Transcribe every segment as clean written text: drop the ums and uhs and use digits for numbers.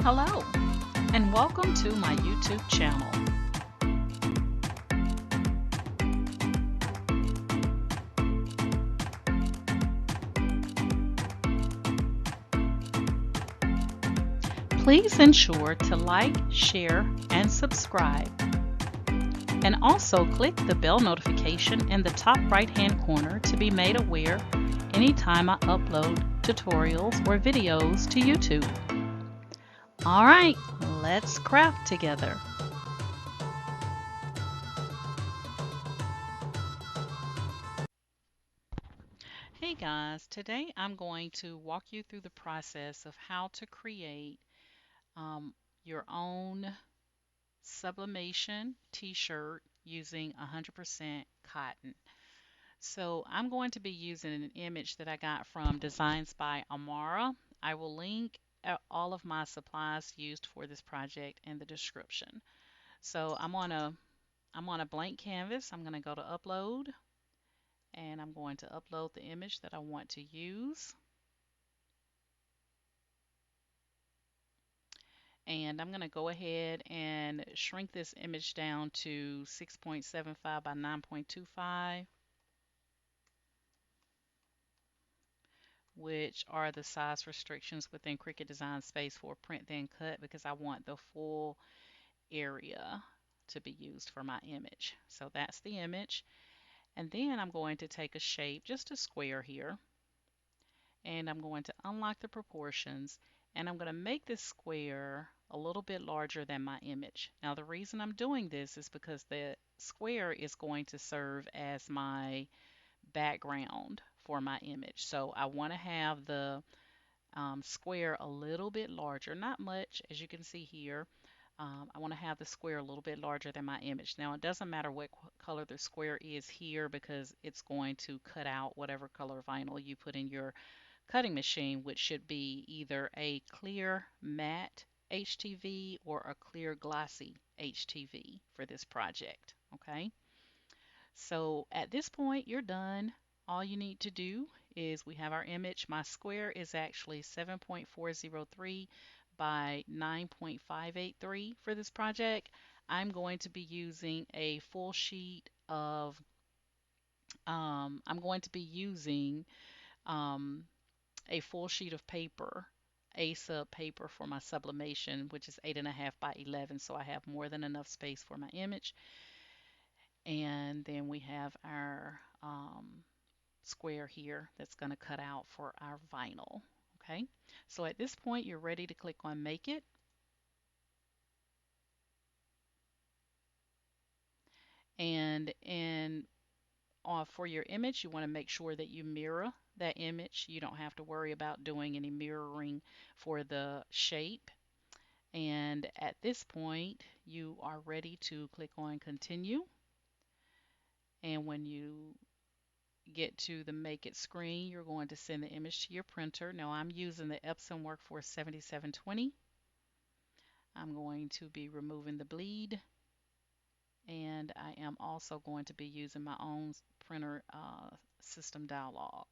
Hello, and welcome to my YouTube channel. Please ensure to like, share, and subscribe. And also click the bell notification in the top right-hand corner to be made aware anytime I upload tutorials or videos to YouTube. All right, let's craft together. Hey guys, today I'm going to walk you through the process of how to create um, your own sublimation t-shirt using 100% cotton. So I'm going to be using an image that I got from Designs by Aymara. I will link all of my supplies used for this project in the description. So I'm on a blank canvas. I'm going to go to upload and I'm going to upload the image that I want to use. And I'm going to go ahead and shrink this image down to 6.75 by 9.25, which are the size restrictions within Cricut Design Space for print then cut, because I want the full area to be used for my image. So that's the image. And then I'm going to take a shape, just a square here, and I'm going to unlock the proportions, and I'm going to make this square a little bit larger than my image. Now the reason I'm doing this is because the square is going to serve as my background for my image. So I want to have the square a little bit larger, not much, as you can see here. I want to have the square a little bit larger than my image. Now it doesn't matter what color the square is here, because it's going to cut out whatever color vinyl you put in your cutting machine, which should be either a clear matte HTV or a clear glossy HTV for this project. Okay, so at this point you're done. All you need to do is, we have our image. My square is actually 7.403 by 9.583 for this project. I'm going to be using a full sheet of I'm going to be using um, a full sheet of paper, A sub paper, for my sublimation, which is 8.5 by 11, so I have more than enough space for my image. And then we have our square here that's going to cut out for our vinyl. Okay, so at this point you're ready to click on Make It. And for your image, you want to make sure that you mirror that image. You don't have to worry about doing any mirroring for the shape. And at this point, you are ready to click on Continue. And when you get to the Make It screen, you're going to send the image to your printer. Now I'm using the EPSON Workforce 7720. I'm going to be removing the bleed, and I am also going to be using my own printer system dialog.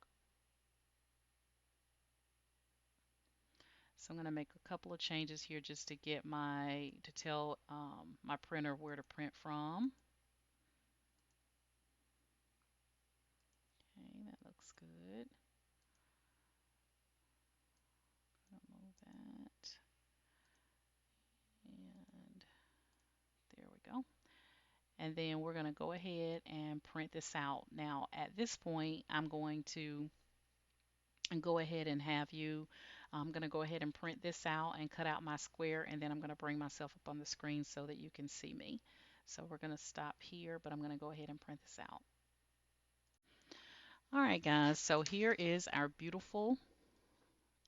So I'm going to make a couple of changes here just to get to tell my printer where to print from. Okay, that looks good. Remove that. And there we go. And then we're going to go ahead and print this out. Now at this point, I'm going to go ahead and I'm going to go ahead and print this out and cut out my square, and then I'm going to bring myself up on the screen so that you can see me. So we're going to stop here, but I'm going to go ahead and print this out. All right, guys, so here is our beautiful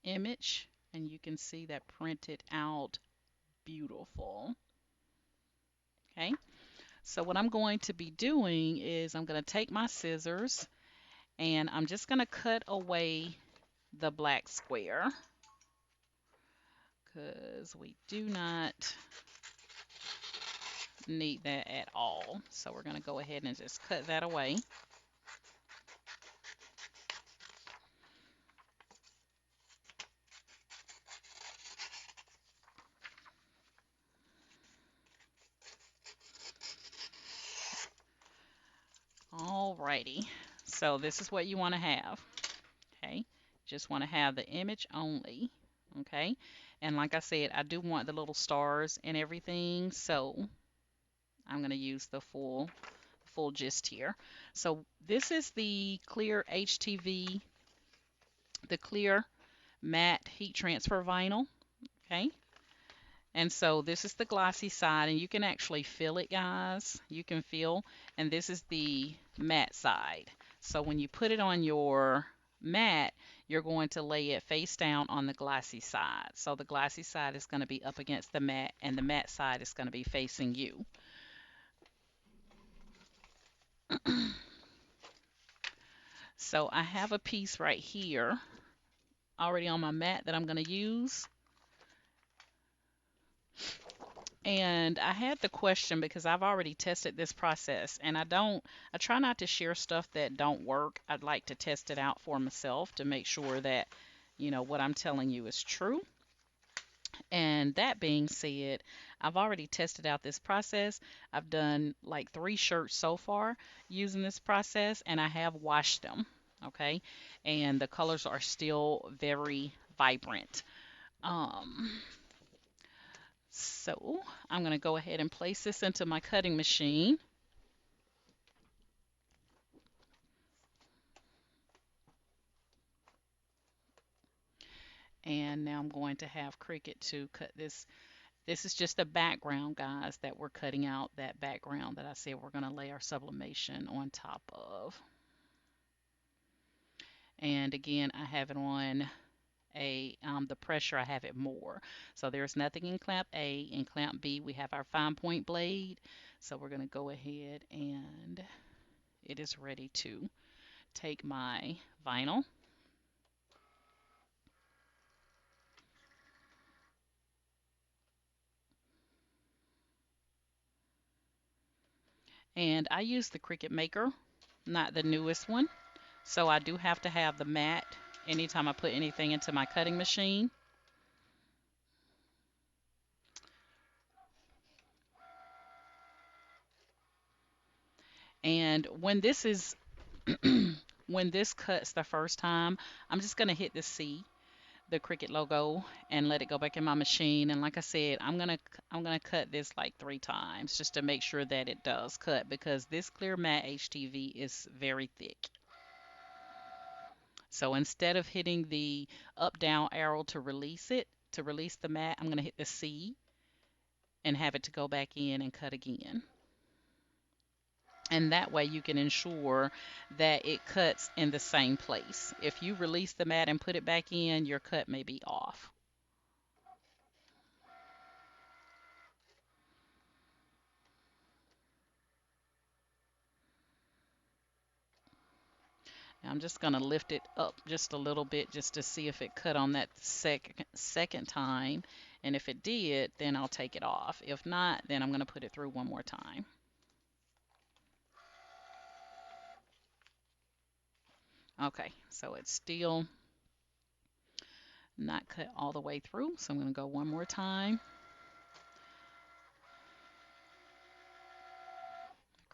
image, and you can see that printed out beautiful. Okay, so what I'm going to be doing is I'm going to take my scissors and I'm just going to cut away the black square, because we do not need that at all. So we're going to go ahead and just cut that away. Alrighty, so this is what you want to have. Okay, just want to have the image only. Okay, and like I said, I do want the little stars and everything, so I'm going to use the full gist here. So this is the Clear HTV, the Clear Matte Heat Transfer Vinyl. Okay, and so this is the glossy side, and you can actually feel it, guys. You can feel, and this is the matte side. So when you put it on your matte, you're going to lay it face down on the glossy side. So the glossy side is going to be up against the matte, and the matte side is going to be facing you. So I have a piece right here already on my mat that I'm going to use. And I had the question because I've already tested this process, and I try not to share stuff that don't work. I'd like to test it out for myself to make sure that, what I'm telling you is true. And that being said, I've already tested out this process. I've done like 3 shirts so far using this process, and I have washed them. Okay, and the colors are still very vibrant. Um, so I'm going to go ahead and place this into my cutting machine. And now I'm going to have Cricut to cut this. This is just a background, guys, that we're cutting out, that background that I said we're going to lay our sublimation on top of. And again, I have it on the pressure, I have it more. So there's nothing in clamp A. In clamp B, we have our fine point blade. So we're going to go ahead, and it is ready to take my vinyl. And I use the Cricut Maker, not the newest one. So I do have to have the mat anytime I put anything into my cutting machine. And when this is when this cuts the first time, I'm just going to hit the C, the Cricut logo, and let it go back in my machine. And like I said, I'm gonna cut this like 3 times just to make sure that it does cut, because this Clear Matte HTV is very thick. So instead of hitting the up down arrow to release it, to release the mat, I'm going to hit the C and have it to go back in and cut again. And that way you can ensure that it cuts in the same place. If you release the mat and put it back in, your cut may be off. Now I'm just going to lift it up just a little bit just to see if it cut on that second time. And if it did, then I'll take it off. If not, then I'm going to put it through one more time. Okay, so it's still not cut all the way through, so I'm going to go one more time.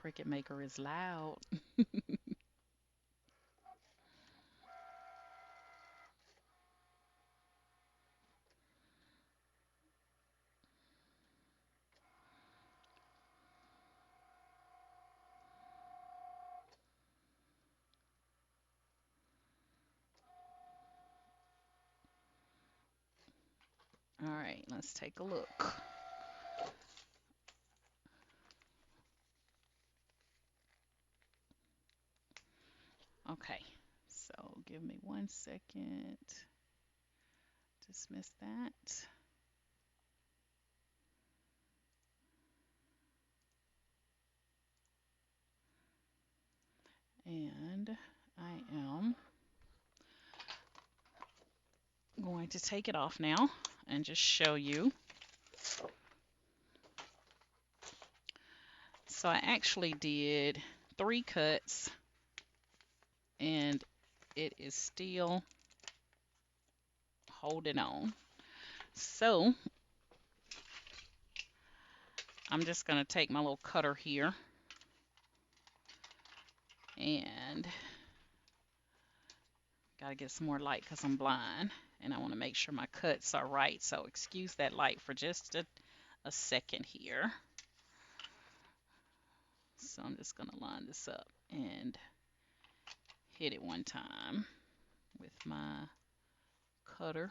Cricut Maker is loud. All right, let's take a look. Okay, so give me 1 second. Dismiss that. And I am going to take it off now and just show you. So I actually did 3 cuts, and it is still holding on. So I'm just going to take my little cutter here And gotta get some more light because I'm blind and I want to make sure my cuts are right. So excuse that light for just a second here. So I'm just gonna line this up and hit it one time with my cutter.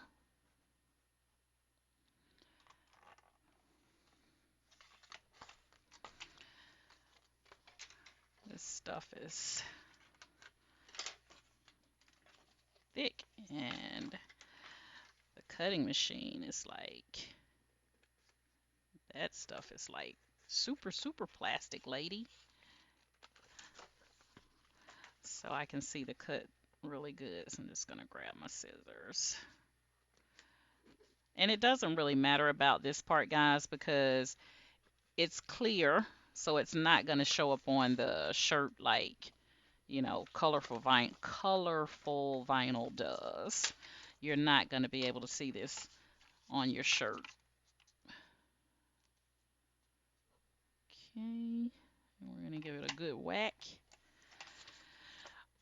This stuff is thick and the cutting machine is like, that stuff is like super, super plastic, lady. So I can see the cut really good. So I'm just gonna grab my scissors. And it doesn't really matter about this part, guys, because it's clear, so it's not gonna show up on the shirt like, you know, colorful vinyl does. You're not gonna be able to see this on your shirt. Okay, we're gonna give it a good whack.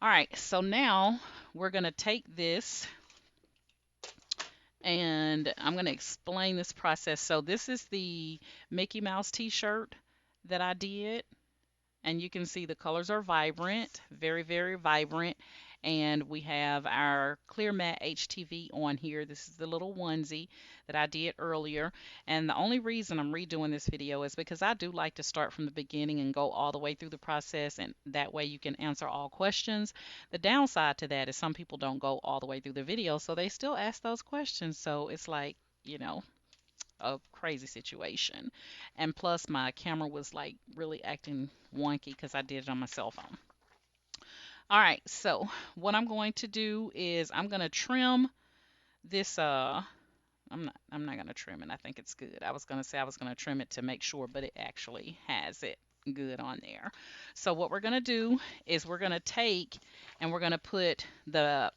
All right, so now we're gonna take this and I'm gonna explain this process. So this is the Mickey Mouse t-shirt that I did. And you can see the colors are vibrant, very, very vibrant. And we have our Clear Matte HTV on here. This is the little onesie that I did earlier. And the only reason I'm redoing this video is because I do like to start from the beginning and go all the way through the process, and that way you can answer all questions. The downside to that is some people don't go all the way through the video, so they still ask those questions. So it's like, you know, a crazy situation. And plus my camera was like really acting wonky because I did it on my cell phone. All right, so what I'm going to do is I'm going to trim this I'm not going to trim it. I think it's good. I was going to say I was going to trim it to make sure, but it actually has it good on there. So what we're going to do is we're going to take and we're going to put the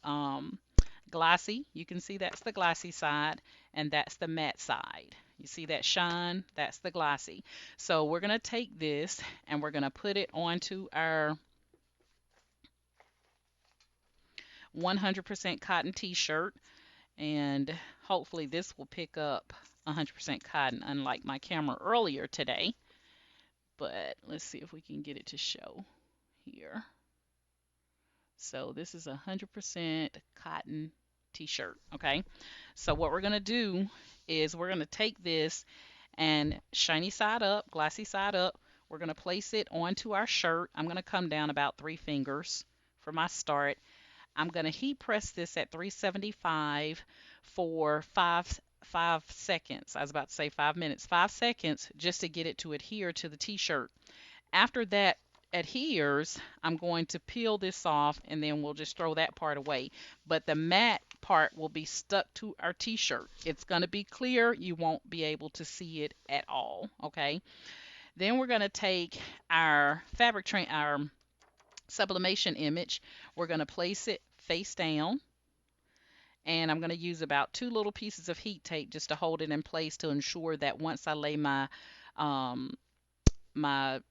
glossy. You can see that's the glossy side and that's the matte side. You see that shine? That's the glossy. So we're going to take this and we're going to put it onto our 100% cotton t-shirt, and hopefully this will pick up 100% cotton, unlike my camera earlier today. But let's see if we can get it to show here. So this is 100% cotton t-shirt. Okay, so what we're going to do is we're going to take this and shiny side up, glossy side up, we're going to place it onto our shirt. I'm going to come down about 3 fingers for my start. I'm going to heat press this at 375 for 5 seconds. I was about to say 5 minutes, 5 seconds, just to get it to adhere to the t-shirt. After that adheres, I'm going to peel this off and then we'll just throw that part away. But the matte part will be stuck to our t-shirt. It's going to be clear. You won't be able to see it at all. Okay. Then we're going to take our our sublimation image. We're going to place it face down. And I'm going to use about 2 little pieces of heat tape just to hold it in place to ensure that once I lay my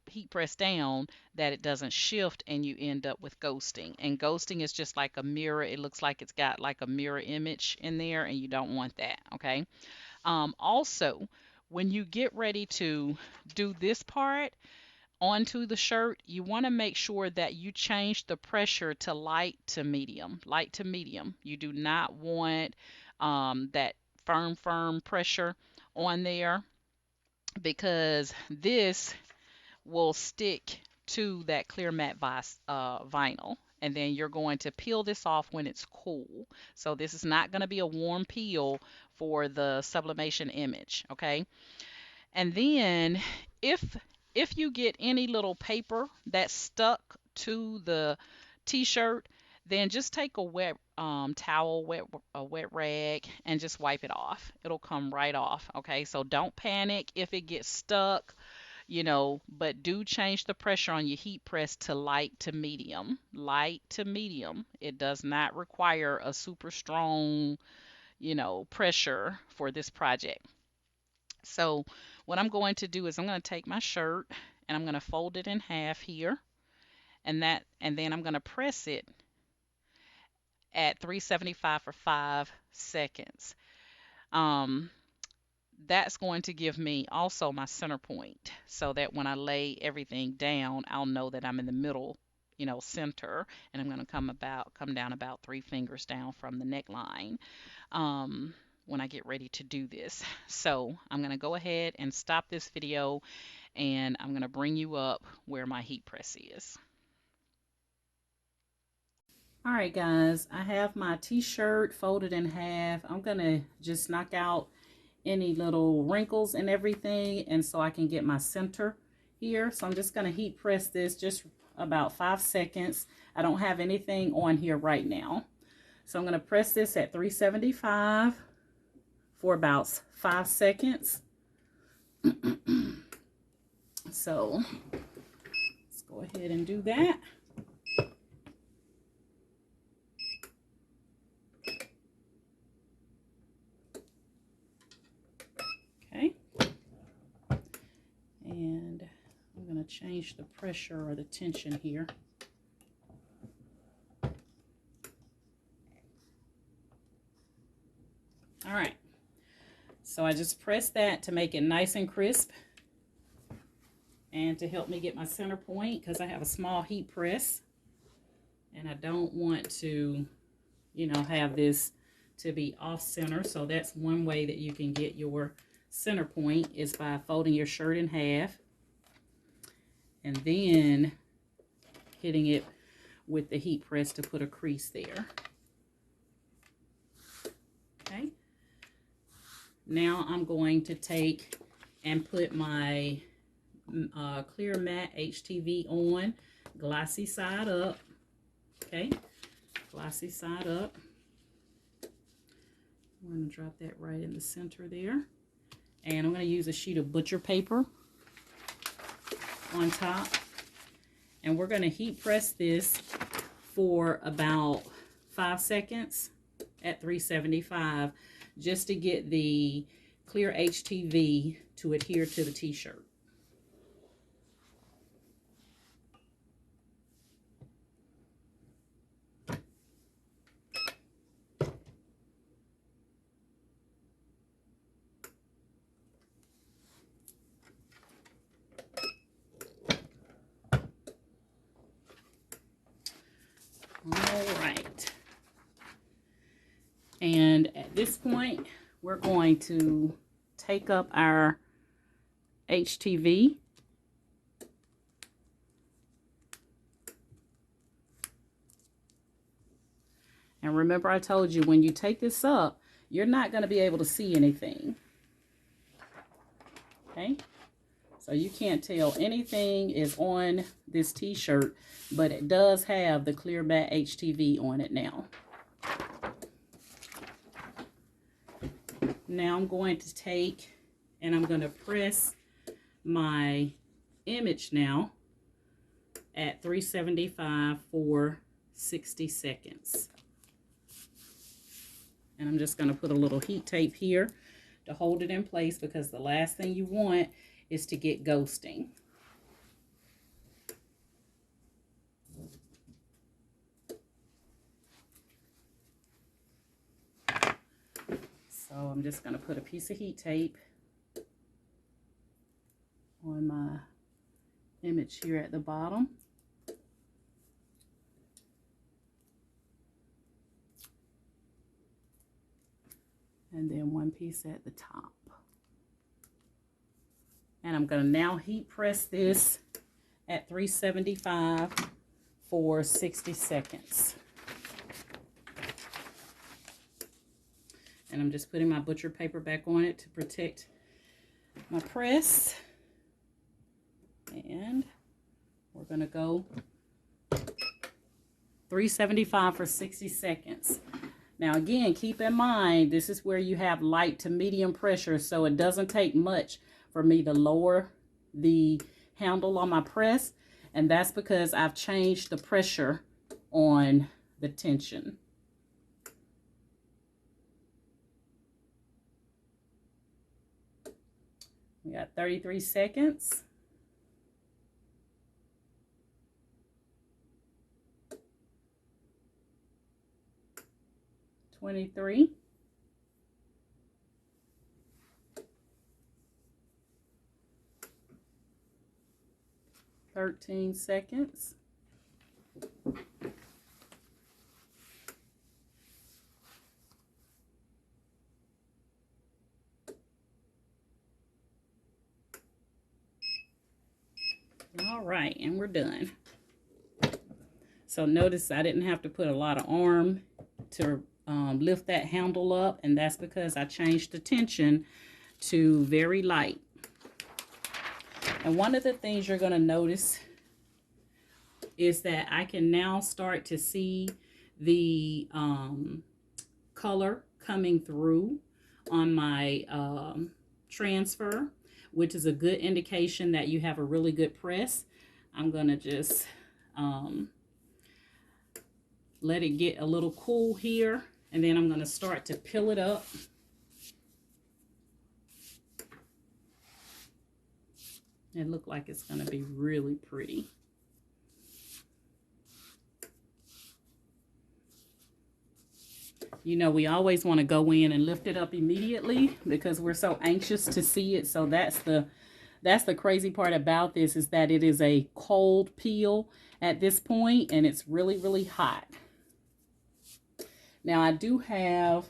heat press down, that it doesn't shift and you end up with ghosting. And ghosting is just like a mirror. It looks like it's got like a mirror image in there, and you don't want that. Okay. Also, when you get ready to do this part onto the shirt, you want to make sure that you change the pressure to light to medium. Light to medium. You do not want that firm pressure on there, because this will stick to that clear matte vinyl. And then you're going to peel this off when it's cool. So this is not going to be a warm peel for the sublimation image, okay? And then if you get any little paper that's stuck to the t-shirt, then just take a wet towel, a wet rag, and just wipe it off. It'll come right off, okay? So don't panic if it gets stuck, you know, but do change the pressure on your heat press to light to medium. Light to medium. It does not require a super strong, you know, pressure for this project. So what I'm going to do is I'm going to take my shirt and I'm going to fold it in half here. and then I'm going to press it at 375 for 5 seconds. Um, that's going to give me also my center point so that when I lay everything down, I'll know that I'm in the middle, center, and I'm going to come down about 3 fingers down from the neckline when I get ready to do this. So I'm going to go ahead and stop this video, and I'm going to bring you up where my heat press is. All right, guys, I have my t-shirt folded in half. I'm going to just knock out any little wrinkles and everything, and so I can get my center here. So I'm just going to heat press this just about 5 seconds. I don't have anything on here right now. So I'm going to press this at 375 for about 5 seconds. So let's go ahead and do that. Okay. And I'm going to change the pressure or the tension here. All right. So I just press that to make it nice and crisp and to help me get my center point, because I have a small heat press and I don't want to, have this to be off center. So that's one way that you can get your center point, is by folding your shirt in half and then hitting it with the heat press to put a crease there. Okay. Now I'm going to take and put my Clear Matte HTV on, glossy side up. Okay, glossy side up. I'm going to drop that right in the center there. And I'm going to use a sheet of butcher paper on top. And we're going to heat press this for about 5 seconds at 375, just to get the Clear HTV to adhere to the t-shirt. All right. And at this point, we're going to take up our HTV. And remember, I told you, when you take this up, you're not going to be able to see anything. Okay? So you can't tell anything is on this t-shirt, but it does have the Clear Matte HTV on it now. Now I'm going to take and I'm going to press my image now at 375 for 60 seconds. And I'm just going to put a little heat tape here to hold it in place, because the last thing you want is to get ghosting. So I'm just going to put a piece of heat tape on my image here at the bottom. And then one piece at the top. And I'm going to now heat press this at 375 for 60 seconds. And I'm just putting my butcher paper back on it to protect my press. And we're going to go 375 for 60 seconds. Now again, keep in mind, this is where you have light to medium pressure, so it doesn't take much for me to lower the handle on my press, and that's because I've changed the pressure on the tension. We got 33 seconds. 23. 13 seconds. All right, and we're done. So notice I didn't have to put a lot of arm to lift that handle up, and that's because I changed the tension to very light. And one of the things you're going to notice is that I can now start to see the color coming through on my transfer, which is a good indication that you have a really good press. I'm going to just let it get a little cool here, and then I'm going to start to peel it up. It looks like it's going to be really pretty. You know, we always want to go in and lift it up immediately because we're so anxious to see it. So that's the crazy part about this, is that it is a cold peel at this point, and it's really, really hot. Now I do have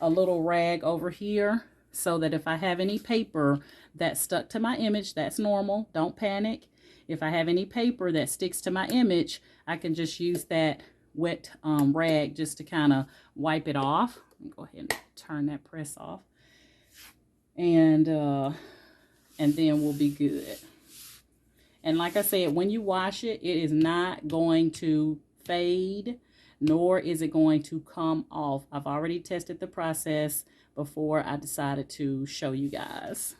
a little rag over here so that if I have any paper that's stuck to my image, that's normal. Don't panic. If I have any paper that sticks to my image, I can just use that wet rag just to kind of wipe it off. Go ahead and turn that press off, and then we'll be good. And like I said, when you wash it, it is not going to fade, nor is it going to come off. I've already tested the process before I decided to show you guys.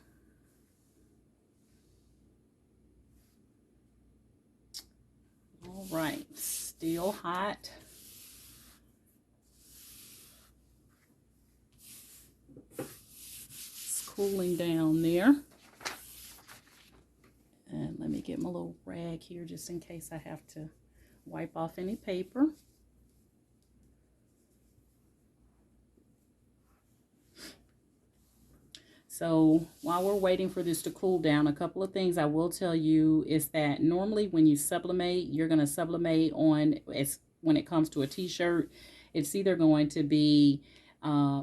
All right, still hot. It's cooling down there. And let me get my little rag here just in case I have to wipe off any paper. So while we're waiting for this to cool down, a couple of things I will tell you is that normally when you sublimate, you're going to sublimate on, when it comes to a t-shirt, it's either going to be 100%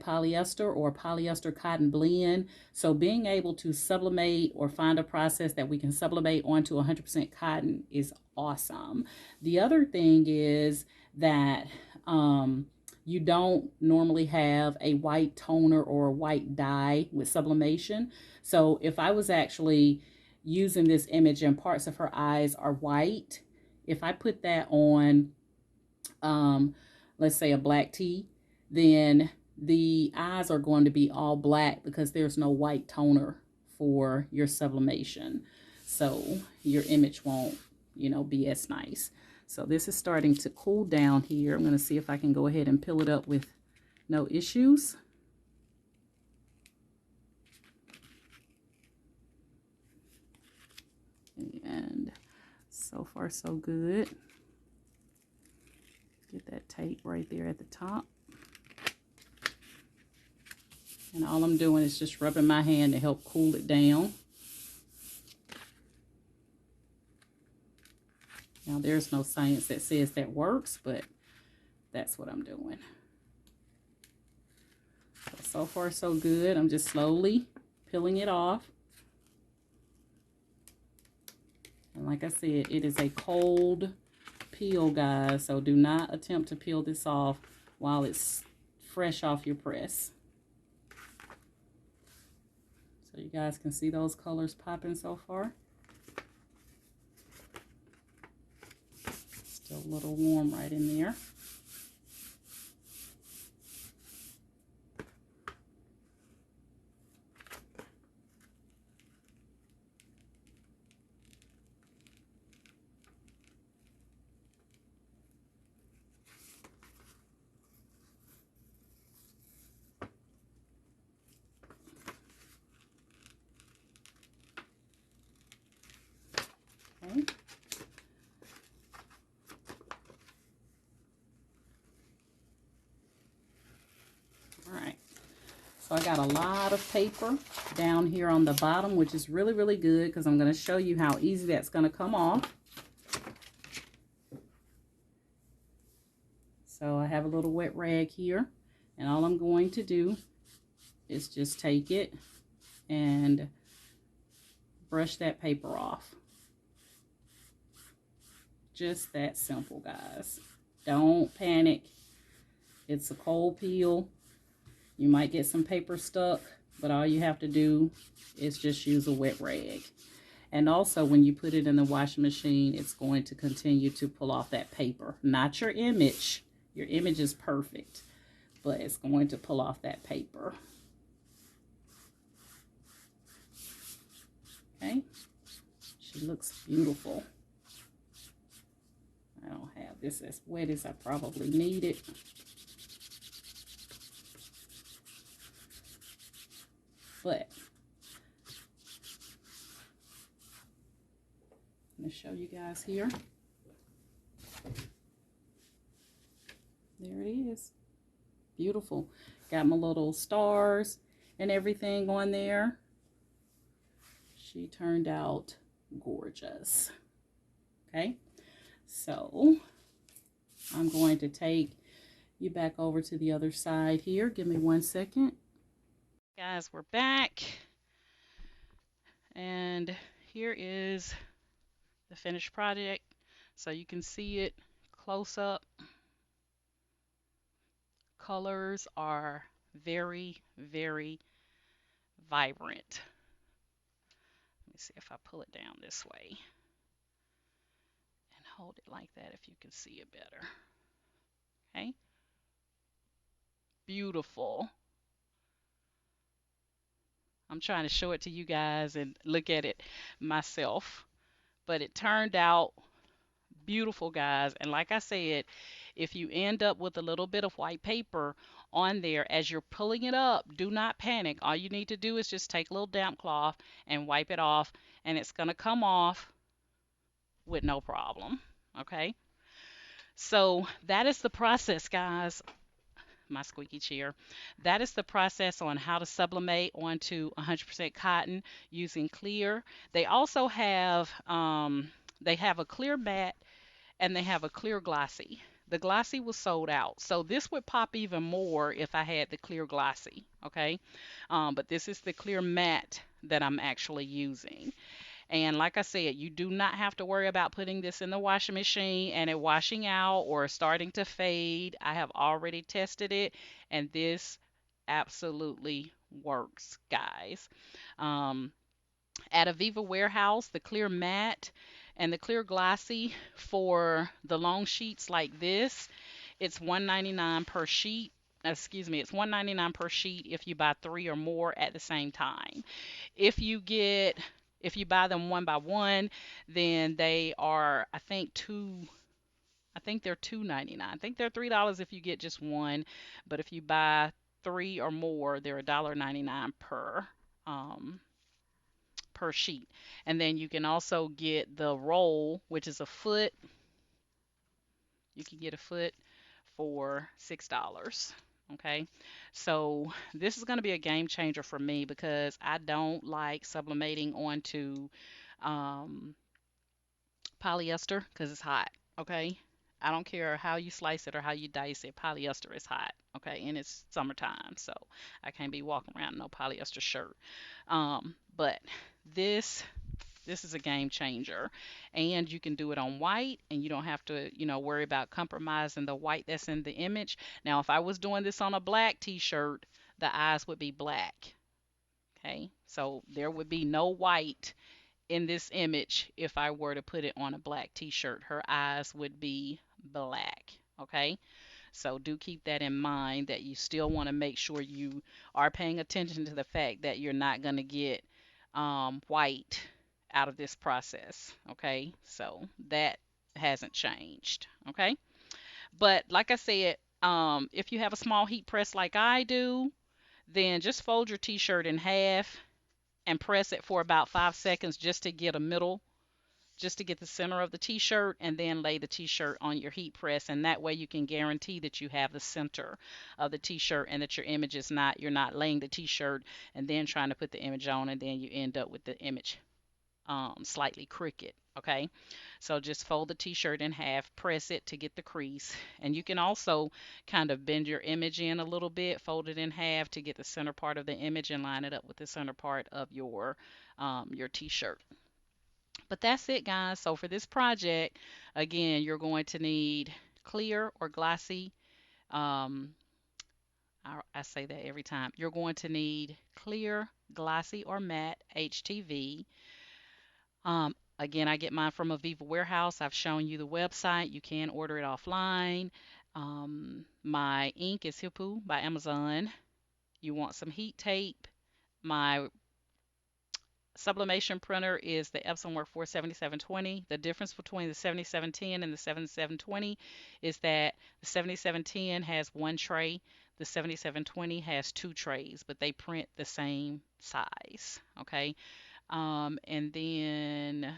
polyester or polyester cotton blend. So being able to sublimate or find a process that we can sublimate onto 100% cotton is awesome. The other thing is that you don't normally have a white toner or a white dye with sublimation. So if I was actually using this image and parts of her eyes are white, if I put that on, let's say a black tee, then the eyes are going to be all black because there's no white toner for your sublimation. So your image won't, you know, be as nice. So this is starting to cool down here. I'm going to see if I can go ahead and peel it up with no issues. And so far so good. Get that tape right there at the top. And all I'm doing is just rubbing my hand to help cool it down. Now, there's no science that says that works, but that's what I'm doing. So far, so good. I'm just slowly peeling it off. And like I said, it is a cold peel, guys, so do not attempt to peel this off while it's fresh off your press. So you guys can see those colors popping so far. Still a little warm right in there. Okay. So I got a lot of paper down here on the bottom, which is really, really good because I'm going to show you how easy that's going to come off. So I have a little wet rag here, and all I'm going to do is just take it and brush that paper off. Just that simple, guys. Don't panic. It's a cold peel. You might get some paper stuck, but all you have to do is just use a wet rag. And also, when you put it in the washing machine, it's going to continue to pull off that paper. Not your image. Your image is perfect, but it's going to pull off that paper. Okay? She looks beautiful. I don't have this as wet as I probably need it. But I'm going to show you guys here. There it is. Beautiful. Got my little stars and everything on there. She turned out gorgeous. Okay, so I'm going to take you back over to the other side here. Give me 1 second. Guys, we're back, and here is the finished project, so you can see it close up. Colors are very, very vibrant. Let me see if I pull it down this way and hold it like that if you can see it better. Okay, beautiful. I'm trying to show it to you guys and look at it myself, but it turned out beautiful, guys. And like I said, if you end up with a little bit of white paper on there as you're pulling it up, do not panic. All you need to do is just take a little damp cloth and wipe it off, and it's going to come off with no problem. Okay, so that is the process, guys. My squeaky chair. That is the process on how to sublimate onto 100% cotton using clear. They also have a clear matte and they have a clear glossy. The glossy was sold out, so this would pop even more if I had the clear glossy. Okay, but this is the clear matte that I'm actually using. And like I said, you do not have to worry about putting this in the washing machine and it washing out or starting to fade. I have already tested it, and this absolutely works, guys. Um, at Aviva Warehouse, the clear matte and the clear glossy for the long sheets like this, it's $1.99 per sheet. Excuse me, it's $1.99 per sheet if you buy 3 or more at the same time. If you get if you buy them one by one, then they are, I think they're $2.99. I think they're $3 if you get just one, but if you buy 3 or more, they're $1.99 per sheet. And then you can also get the roll, which is a foot. You can get a foot for $6. Okay, so this is going to be a game changer for me because I don't like sublimating onto polyester because it's hot. Okay, I don't care how you slice it or how you dice it, polyester is hot. Okay, and it's summertime, so I can't be walking around in no polyester shirt. But this this is a game changer, and you can do it on white, and you don't have to, worry about compromising the white that's in the image. Now, if I was doing this on a black t-shirt, the eyes would be black. Okay, so there would be no white in this image if I were to put it on a black t-shirt. Her eyes would be black. Okay, so do keep that in mind, that you still want to make sure you are paying attention to the fact that you're not going to get white out of this process. Okay, so that hasn't changed. Okay, but like I said, if you have a small heat press like I do, then just fold your t-shirt in half and press it for about 5 seconds just to get a middle just to get the center of the t-shirt, and then lay the t-shirt on your heat press, and that way you can guarantee that you have the center of the t-shirt and that your image is not, you're not laying the t-shirt and then trying to put the image on and then you end up with the image slightly crooked. Okay, so just fold the t-shirt in half, press it to get the crease, and you can also kind of bend your image in a little bit, fold it in half to get the center part of the image and line it up with the center part of your t-shirt. But that's it, guys. So for this project, again, you're going to need clear or glossy. Um, I say that every time. You're going to need clear, glossy, or matte HTV. Again, I get mine from a Viva warehouse. I've shown you the website. You can order it offline. My ink is Hippo by Amazon. You want some heat tape. My sublimation printer is the EPSON WF 7720. The difference between the 7710 and the 7720 is that the 7710 has one tray, the 7720 has two trays, but they print the same size. Okay. And then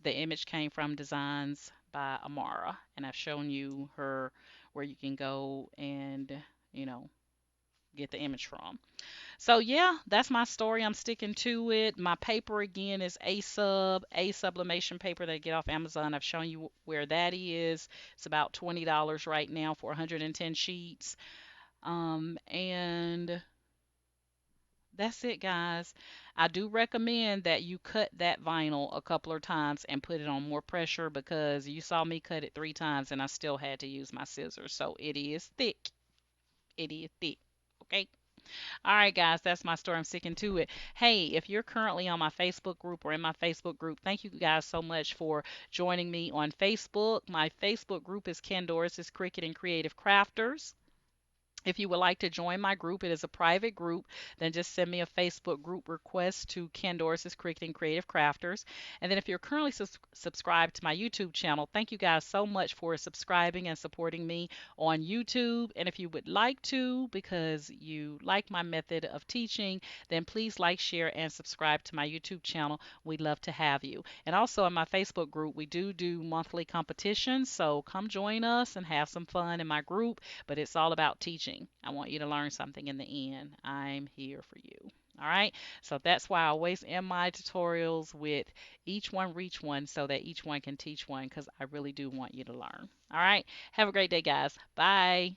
the image came from Designs by Aymara, and I've shown you her where you can go and, you know, get the image from. So yeah, that's my story. I'm sticking to it. My paper again is A sublimation paper that I get off Amazon. I've shown you where that is. It's about $20 right now for 110 sheets. And that's it, guys. I do recommend that you cut that vinyl a couple of times and put it on more pressure, because you saw me cut it 3 times and I still had to use my scissors. So it is thick. It is thick. Okay. All right, guys, that's my story. I'm sticking to it. Hey, if you're currently on my Facebook group or in my Facebook group, thank you guys so much for joining me on Facebook. My Facebook group is Ken Doris's Cricut and Creative Crafters. If you would like to join my group, it is a private group. Then just send me a Facebook group request to Ken Doris's Cricut and Creative Crafters. And then if you're currently subscribed to my YouTube channel, thank you guys so much for subscribing and supporting me on YouTube. And if you would like to, because you like my method of teaching, then please like, share, and subscribe to my YouTube channel. We'd love to have you. And also in my Facebook group, we do monthly competitions. So come join us and have some fun in my group, but it's all about teaching. I want you to learn something in the end. I'm here for you. All right. So that's why I always end my tutorials with each one reach one, so that each one can teach one, because I really do want you to learn. All right. Have a great day, guys. Bye.